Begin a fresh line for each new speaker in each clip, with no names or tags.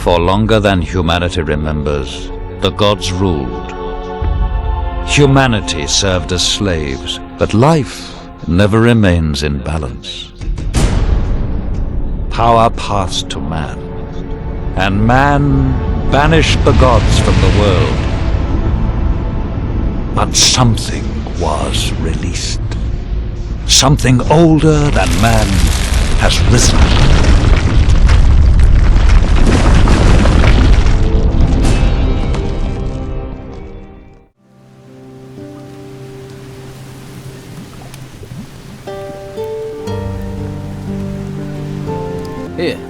For longer than humanity remembers, the gods ruled. Humanity served as slaves, but life never remains in balance. Power passed to man, and man banished the gods from the world. But something was released. Something older than man has risen.
Here.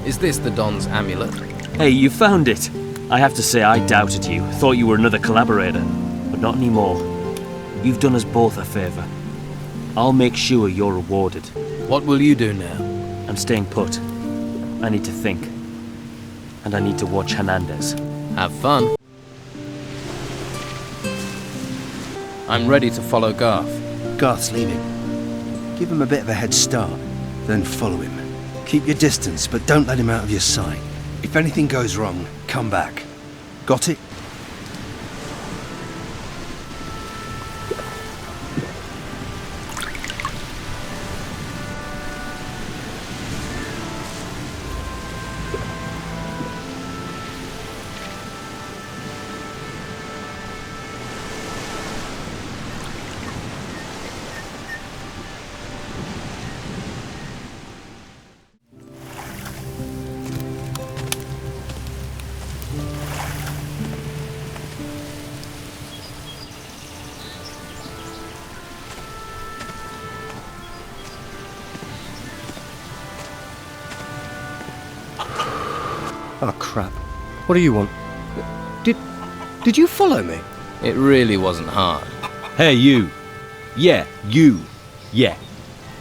Is this the Don's amulet?
Hey, you found it! I have to say I doubted you, thought you were another collaborator. But not anymore. You've done us both a favour. I'll make sure you're rewarded.
What will you do now?
I'm staying put. I need to think. And I need to watch Hernandez.
Have fun. I'm ready to follow Garth.
Garth's leaving. Give him a bit of a head start, then follow him. Keep your distance, but don't let him out of your sight. If anything goes wrong, come back. Got it?
Oh, crap. What do you want? Did you follow me?
It really wasn't hard.
Hey, you. Yeah, you. Yeah.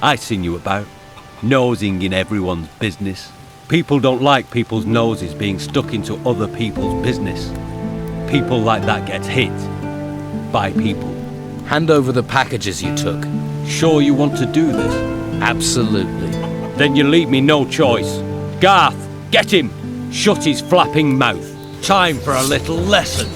I seen you about. Nosing in everyone's business. People don't like people's noses being stuck into other people's business. People like that get hit. By people.
Hand over the packages you took.
Sure you want to do this?
Absolutely.
Then you leave me no choice. Garth, get him! Shut his flapping mouth. Time for a little lesson.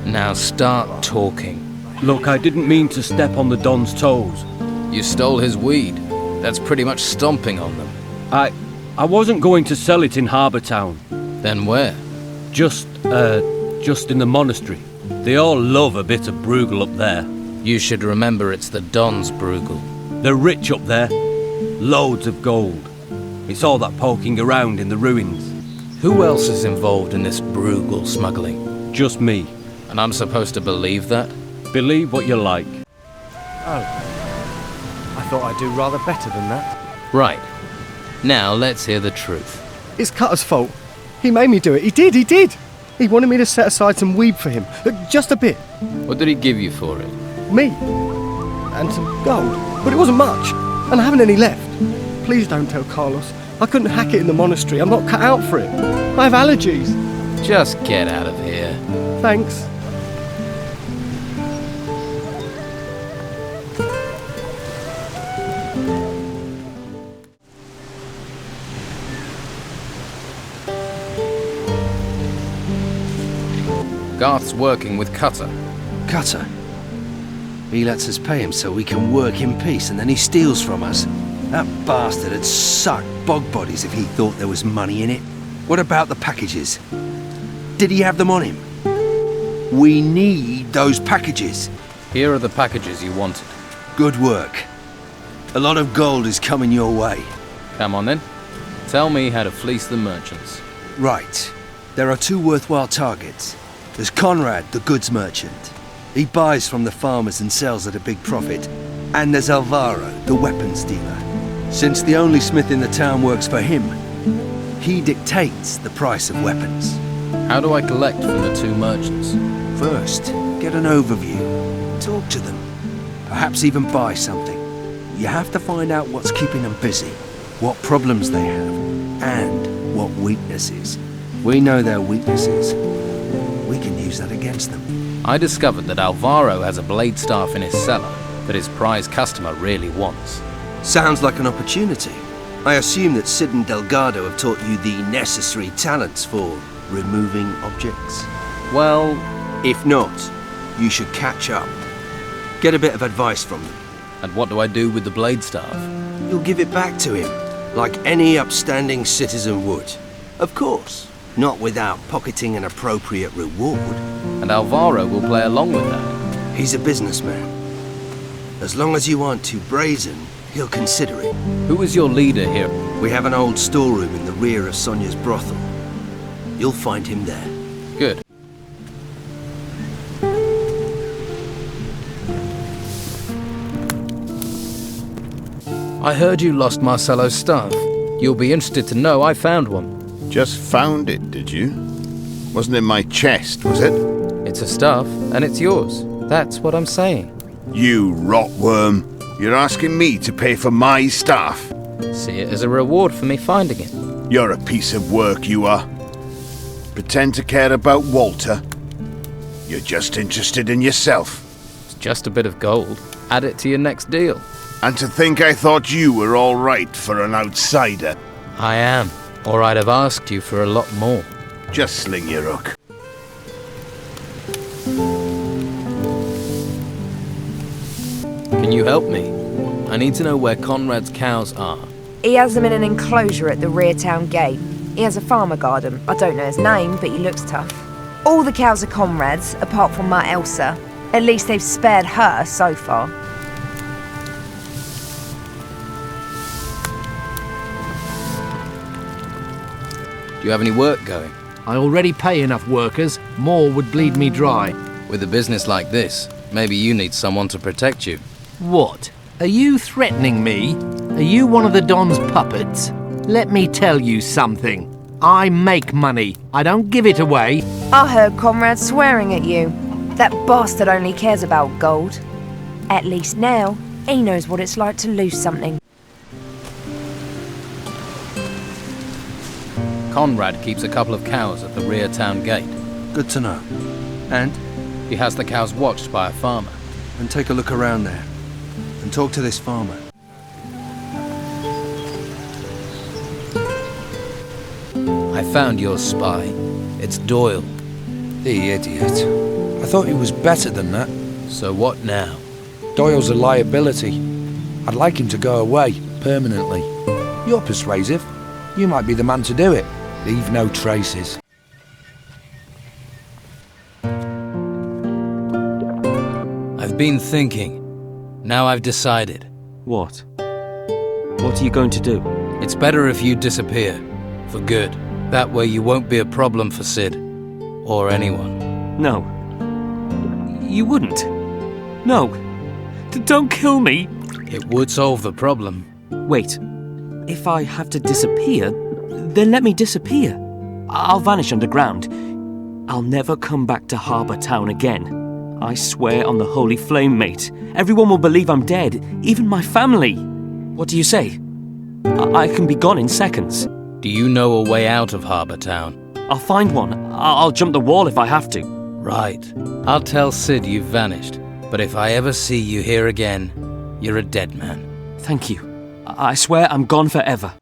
Now start talking.
Look, I didn't mean to step on the Don's toes.
You stole his weed. That's pretty much stomping on them.
I wasn't going to sell it in Harbour Town.
Then where?
Just in the monastery. They all love a bit of Bruegel up there.
You should remember it's the Don's Bruegel.
They're rich up there. Loads of gold. It's all that poking around in the ruins.
Who else is involved in this Bruegel smuggling?
Just me.
And I'm supposed to believe that?
Believe what you like.
Oh. I thought I'd do rather better than that.
Right. Now let's hear the truth.
It's Cutter's fault. He made me do it. He did. He wanted me to set aside some weed for him. Just a bit.
What did he give you for it?
Me. And some gold. But it wasn't much. And I haven't any left. Please don't tell Carlos. I couldn't hack it in the monastery. I'm not cut out for it. I have allergies.
Just get out of here.
Thanks.
Garth's working with Cutter.
Cutter. He lets us pay him so we can work in peace, and then he steals from us. That bastard had sucked bog bodies if he thought there was money in it. What about the packages? Did he have them on him? We need those packages.
Here are the packages you wanted.
Good work. A lot of gold is coming your way.
Come on then. Tell me how to fleece the merchants.
Right. There are two worthwhile targets. There's Conrad, the goods merchant. He buys from the farmers and sells at a big profit. And there's Alvaro, the weapons dealer. Since the only smith in the town works for him, he dictates the price of weapons.
How do I collect from the two merchants?
First, get an overview. Talk to them. Perhaps even buy something. You have to find out what's keeping them busy, what problems they have, and what weaknesses. We know their weaknesses. We can use that against them.
I discovered that Alvaro has a blade staff in his cellar that his prize customer really wants.
Sounds like an opportunity. I assume that Sid and Delgado have taught you the necessary talents for removing objects.
Well,
If not, you should catch up. Get a bit of advice from them.
and what do I do with the blade staff?
You'll give it back to him, like any upstanding citizen would. Of course, not without pocketing an appropriate reward.
And Alvaro will play along with that.
He's a businessman. As long as you aren't too brazen, he'll consider it.
Who is your leader here?
We have an old storeroom in the rear of Sonia's brothel. You'll find him there.
Good. I heard you lost Marcelo's stuff. You'll be interested to know I found one.
Just found it, did you? Wasn't in my chest, was it?
It's a stuff, and it's yours. That's what I'm saying.
You rotworm. You're asking me to pay for my stuff.
See it as a reward for me finding it.
You're a piece of work, you are. Pretend to care about Walter. You're just interested in yourself.
It's just a bit of gold. Add it to your next deal.
And to think I thought you were all right for an outsider.
I am, or I'd have asked you for a lot more.
Just sling your hook.
Can you help me? I need to know where Conrad's cows are.
He has them in an enclosure at the rear town gate. He has a farmer garden. I don't know his name, but he looks tough. All the cows are Conrad's, apart from my Elsa. At least they've spared her so far.
Do you have any work going?
I already pay enough workers. More would bleed me dry.
With a business like this, maybe you need someone to protect you.
What? Are you threatening me? Are you one of the Don's puppets? Let me tell you something. I make money. I don't give it away.
I heard Conrad swearing at you. That bastard only cares about gold. At least now, he knows what it's like to lose something.
Conrad keeps a couple of cows at the rear town gate.
Good to know. And
He has the cows watched by a farmer.
take a look around there. And talk to this farmer.
I found your spy. It's Doyle.
The idiot. I thought he was better than that.
So what now?
Doyle's a liability. I'd like him to go away, permanently. You're persuasive. You might be the man to do it. Leave no traces.
I've been thinking. Now I've decided.
What? What are you going to do?
It's better if you disappear. For good. That way you won't be a problem for Sid. Or anyone.
No. You wouldn't. No. Don't kill me.
It would solve the problem.
Wait. If I have to disappear, then let me disappear. I'll vanish underground. I'll never come back to Harbour Town again. I swear on the Holy Flame, mate. Everyone will believe I'm dead, even my family. What do you say? I can be gone in seconds.
Do you know a way out of Harbour Town?
I'll find one. I'll jump the wall if I have to.
Right. I'll tell Sid you've vanished. But if I ever see you here again, you're a dead man.
Thank you. I swear I'm gone forever.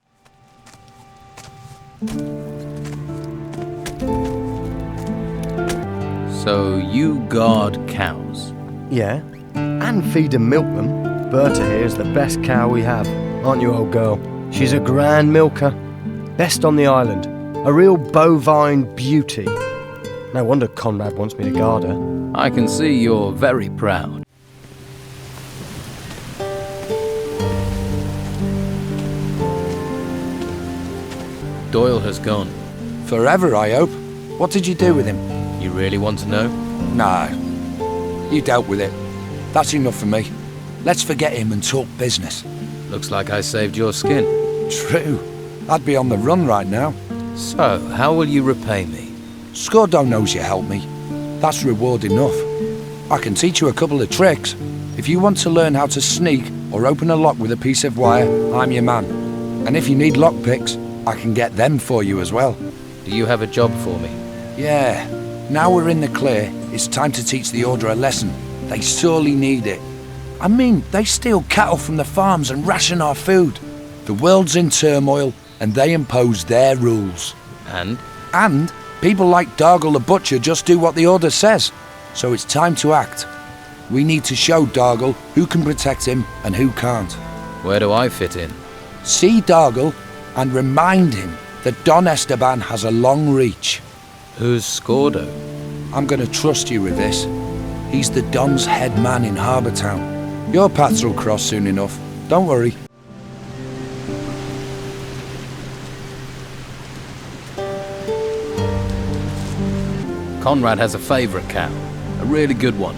So you guard cows.
Yeah, and feed and milk them. Berta here is the best cow we have, aren't you, old girl? She's a grand milker. Best on the island. A real bovine beauty. No wonder Conrad wants me to guard her.
I can see you're very proud. Doyle has gone.
Forever, I hope. What did you do with him?
You really want to know?
No. You dealt with it. That's enough for me. Let's forget him and talk business.
Looks like I saved your skin.
True. I'd be on the run right now.
So, how will you repay me?
Scordo knows you helped me. That's reward enough. I can teach you a couple of tricks. If you want to learn how to sneak or open a lock with a piece of wire, I'm your man. And if you need lockpicks, I can get them for you as well.
Do you have a job for me?
Yeah. Now we're in the clear, it's time to teach the Order a lesson. They sorely need it. I mean, they steal cattle from the farms and ration our food. The world's in turmoil, and they impose their rules.
And?
And people like Dargle the Butcher just do what the Order says. So it's time to act. We need to show Dargle who can protect him and who can't.
Where do I fit in?
See Dargle and remind him that Don Esteban has a long reach.
Who's Scordo?
I'm gonna trust you with this. He's the Don's head man in Harbour Town. Your paths will cross soon enough. Don't worry.
Conrad has a favourite cow. A really good one.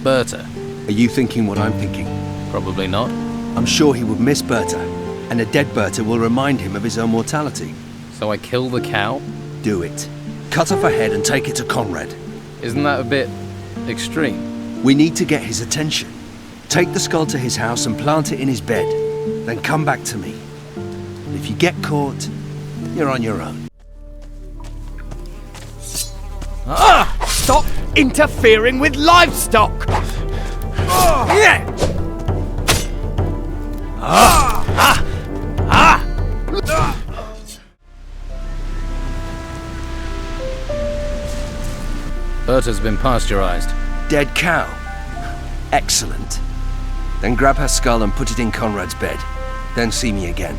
Berta.
Are you thinking what I'm thinking?
Probably not.
I'm sure he would miss Berta, and a dead Berta will remind him of his own mortality.
So I kill the cow?
Do it. Cut off her head and take it to Conrad.
Isn't that a bit extreme?
We need to get his attention. Take the skull to his house and plant it in his bed. Then come back to me. And if you get caught, you're on your own.
Stop interfering with livestock!
Berta's been pasteurized.
Dead cow. Excellent. Then grab her skull and put it in Conrad's bed. Then see me again.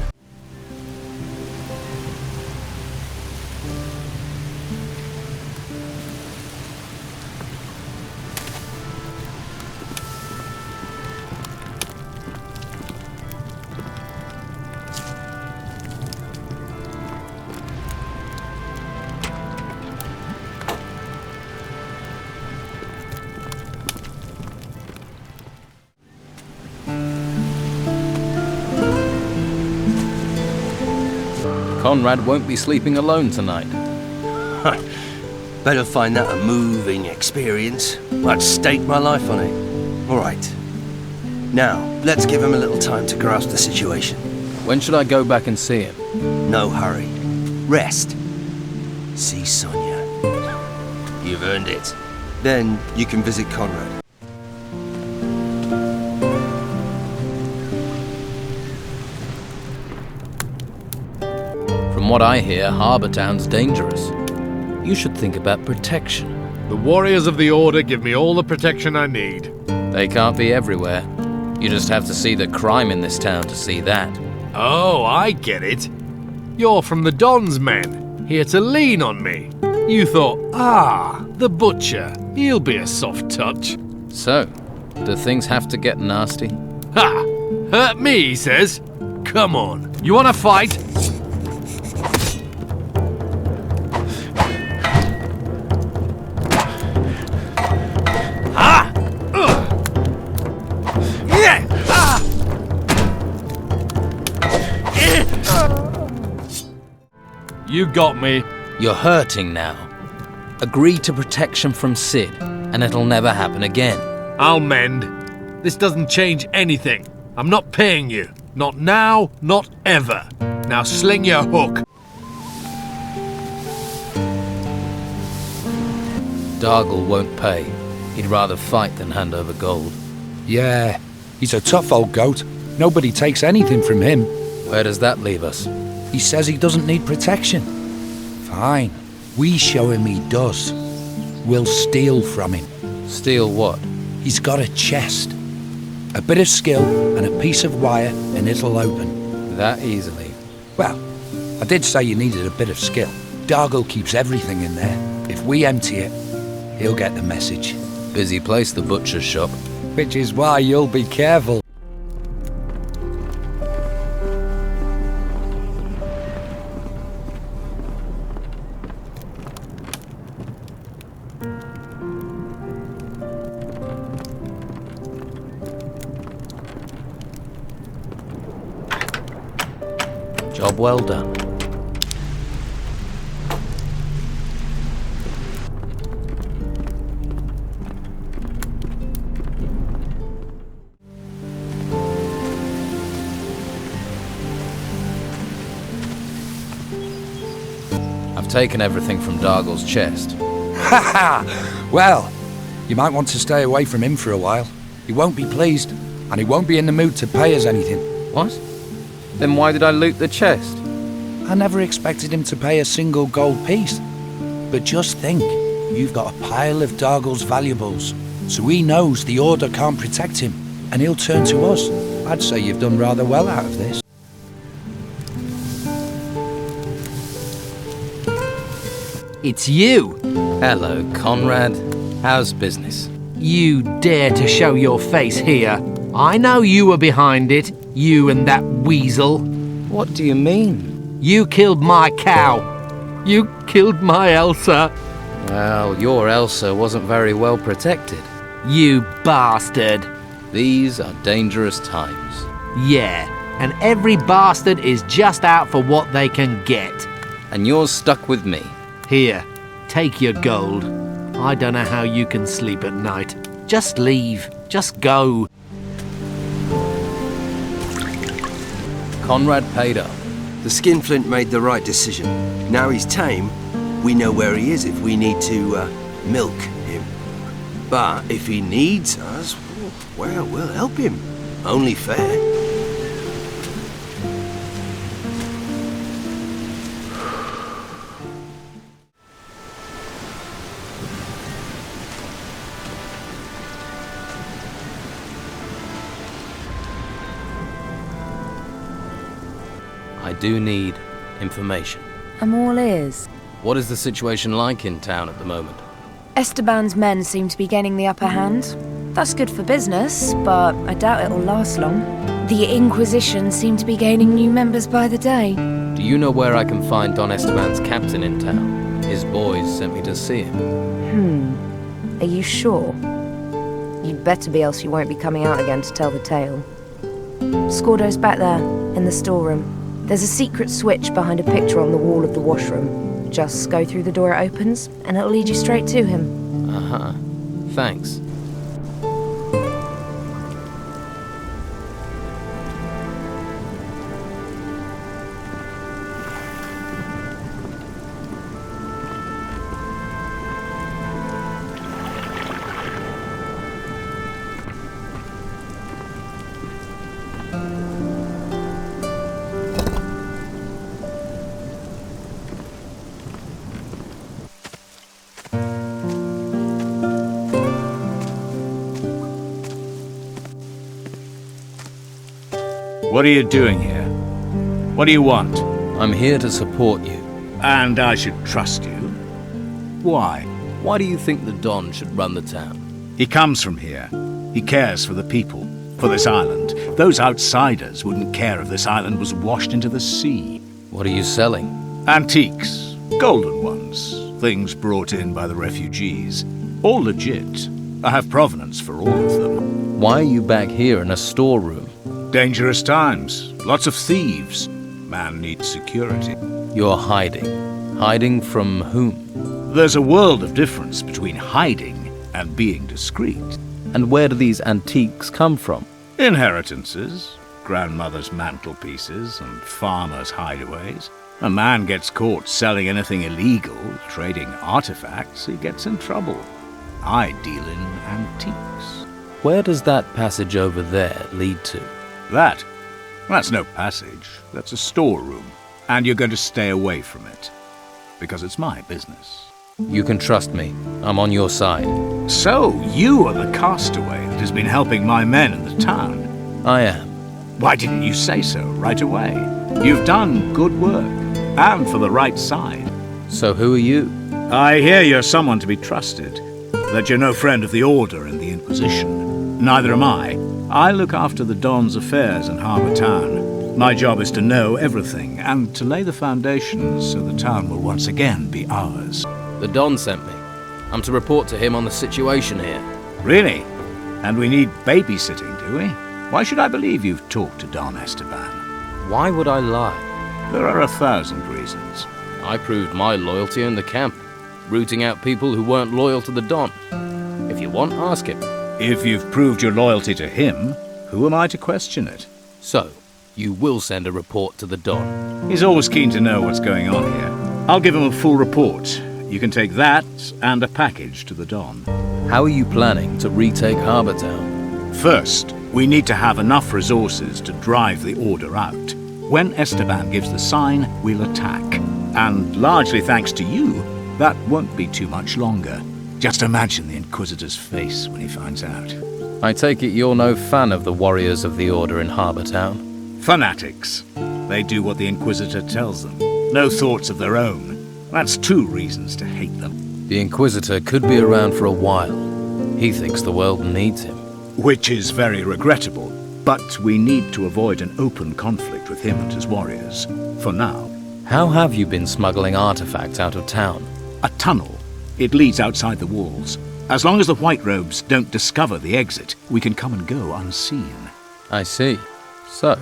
Conrad won't be sleeping alone tonight.
Better find that a moving experience. I'd stake my life on it. All right. Now, let's give him a little time to grasp the situation.
When should I go back and see him?
No hurry. Rest. See Sonia. You've earned it. Then you can visit Conrad.
From what I hear, Harbour Town's dangerous. You should think about protection.
The warriors of the Order give me all the protection I need.
They can't be everywhere. You just have to see the crime in this town to see that.
Oh, I get it. You're from the Don's men, here to lean on me. You thought, the butcher, he'll be a soft touch.
So, do things have to get nasty?
Ha! Hurt me, he says. Come on, you wanna fight? You got me.
You're hurting now. Agree to protection from Sid, and it'll never happen again.
I'll mend. This doesn't change anything. I'm not paying you. Not now, not ever. Now sling your hook.
Dargle won't pay. He'd rather fight than hand over gold.
Yeah, he's a tough old goat. Nobody takes anything from him.
Where does that leave us?
He says he doesn't need protection. Fine. We show him he does. We'll steal from him.
Steal what?
He's got a chest. A bit of skill and a piece of wire and it'll open.
That easily?
Well, I did say you needed a bit of skill. Dargle keeps everything in there. If we empty it, he'll get the message.
Busy place, the butcher's shop.
Which is why you'll be careful.
Job well done. I've taken everything from Dargle's chest.
Ha ha! Well, you might want to stay away from him for a while. He won't be pleased, and he won't be in the mood to pay us anything.
What? Then why did I loot the chest?
I never expected him to pay a single gold piece. But just think, you've got a pile of Dargle's valuables, so he knows the Order can't protect him, and he'll turn to us. I'd say you've done rather well out of this.
It's you.
Hello, Conrad. How's business?
You dare to show your face here. I know you were behind it, you and that weasel.
What do you mean?
You killed my cow. You killed my Elsa.
Well, your Elsa wasn't very well protected.
You bastard.
These are dangerous times.
Yeah, and every bastard is just out for what they can get.
And you're stuck with me.
Here, take your gold. I don't know how you can sleep at night. Just leave. Just go.
Conrad paid up.
The skinflint made the right decision. Now he's tame, we know where he is if we need to milk him. But if he needs us, well, we'll help him. Only fair.
I do need information.
I'm all ears.
What is the situation like in town at the moment?
Esteban's men seem to be gaining the upper hand. That's good for business, but I doubt it'll last long. The Inquisition seem to be gaining new members by the day.
Do you know where I can find Don Esteban's captain in town? His boys sent me to see him.
Are you sure? You'd better be, else you won't be coming out again to tell the tale. Scordo's back there, in the storeroom. There's a secret switch behind a picture on the wall of the washroom. Just go through the door it opens, and it'll lead you straight to him.
Uh-huh. Thanks.
What are you doing here? What do you want?
I'm here to support you.
And I should trust you? Why?
Why do you think the Don should run the town?
He comes from here. He cares for the people, for this island. Those outsiders wouldn't care if this island was washed into the sea.
What are you selling?
Antiques. Golden ones. Things brought in by the refugees. All legit. I have provenance for all of them.
Why are you back here in a storeroom?
Dangerous times. Lots of thieves. Man needs security.
You're hiding. Hiding from whom?
There's a world of difference between hiding and being discreet.
And where do these antiques come from?
Inheritances, grandmother's mantelpieces, and farmers' hideaways. A man gets caught selling anything illegal, trading artifacts, he gets in trouble. I deal in antiques.
Where does that passage over there lead to?
That's no passage. That's a storeroom. And you're going to stay away from it. Because it's my business.
You can trust me. I'm on your side.
So, you are the castaway that has been helping my men in the town.
I am.
Why didn't you say so right away? You've done good work. And for the right side.
So who are you?
I hear you're someone to be trusted. That you're no friend of the Order and the Inquisition. Neither am I. I look after the Don's affairs in Harbour Town. My job is to know everything, and to lay the foundations so the town will once again be ours.
The Don sent me. I'm to report to him on the situation here.
Really? And we need babysitting, do we? Why should I believe you've talked to Don Esteban?
Why would I lie?
There are 1,000 reasons.
I proved my loyalty in the camp, rooting out people who weren't loyal to the Don. If you want, ask him.
If you've proved your loyalty to him, who am I to question it?
So, you will send a report to the Don.
He's always keen to know what's going on here. I'll give him a full report. You can take that and a package to the Don.
How are you planning to retake Harbour Town?
First, we need to have enough resources to drive the order out. When Esteban gives the sign, we'll attack. And largely thanks to you, that won't be too much longer. Just imagine the Inquisitor's face when he finds out.
I take it you're no fan of the warriors of the Order in Harbour Town?
Fanatics. They do what the Inquisitor tells them. No thoughts of their own. That's 2 reasons to hate them.
The Inquisitor could be around for a while. He thinks the world needs him.
Which is very regrettable, but we need to avoid an open conflict with him and his warriors. For now.
How have you been smuggling artifacts out of town?
A tunnel. It leads outside the walls. As long as the White Robes don't discover the exit, we can come and go unseen.
I see. So,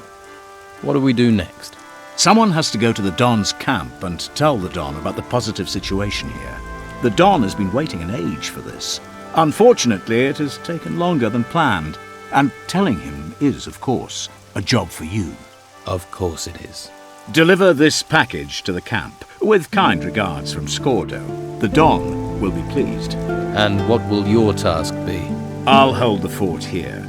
what do we do next?
Someone has to go to the Don's camp and tell the Don about the positive situation here. The Don has been waiting an age for this. Unfortunately, it has taken longer than planned, and telling him is, of course, a job for you.
Of course it is.
Deliver this package to the camp, with kind regards from Scordo. The Don will be pleased.
And what will your task be?
I'll hold the fort here.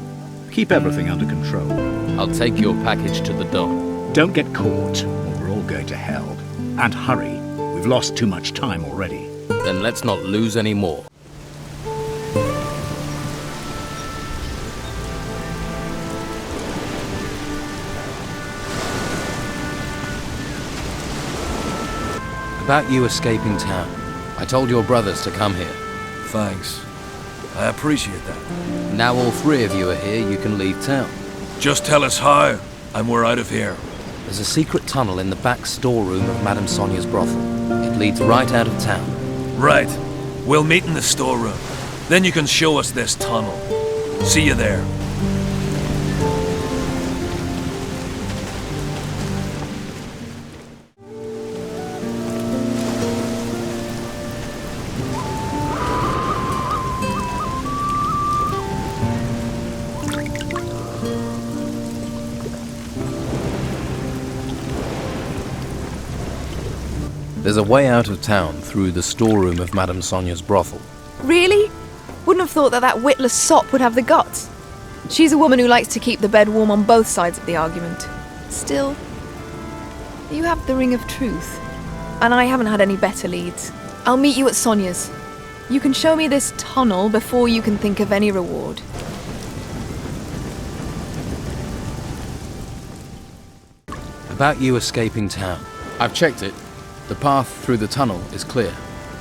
Keep everything under control.
I'll take your package to the Don.
Don't get caught, or we're all going to hell. And hurry. We've lost too much time already.
Then let's not lose any more. About you escaping town. I told your brothers to come here.
Thanks. I appreciate that.
Now all 3 of you are here, you can leave town.
Just tell us how, and we're out of here.
There's a secret tunnel in the back storeroom of Madame Sonia's brothel. It leads right out of town.
Right. We'll meet in the storeroom. Then you can show us this tunnel. See you there.
There's a way out of town through the storeroom of Madame Sonia's brothel.
Really? Wouldn't have thought that witless sop would have the guts. She's a woman who likes to keep the bed warm on both sides of the argument. Still, you have the ring of truth, and I haven't had any better leads. I'll meet you at Sonia's. You can show me this tunnel before you can think of any reward.
About you escaping town. I've checked it. The path through the tunnel is clear.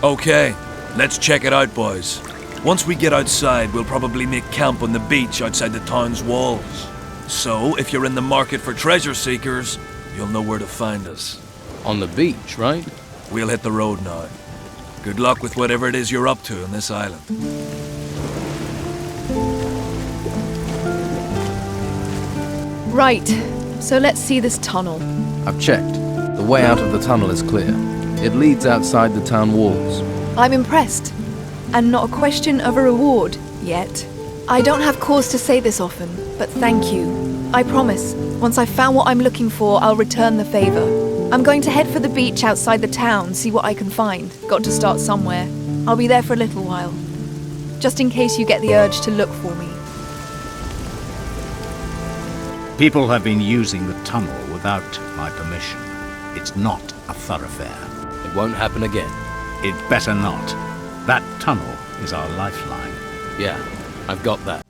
Okay, let's check it out, boys. Once we get outside, we'll probably make camp on the beach outside the town's walls. So, if you're in the market for treasure seekers, you'll know where to find us.
On the beach, right?
We'll hit the road now. Good luck with whatever it is you're up to on this island.
Right, so let's see this tunnel.
I've checked. The way out of the tunnel is clear. It leads outside the town walls.
I'm impressed. And not a question of a reward, yet. I don't have cause to say this often, but thank you. I promise, once I've found what I'm looking for, I'll return the favor. I'm going to head for the beach outside the town, see what I can find. Got to start somewhere. I'll be there for a little while. Just in case you get the urge to look for me.
People have been using the tunnel without my permission. It's not a thoroughfare.
It won't happen again.
It better not. That tunnel is our lifeline.
Yeah, I've got that.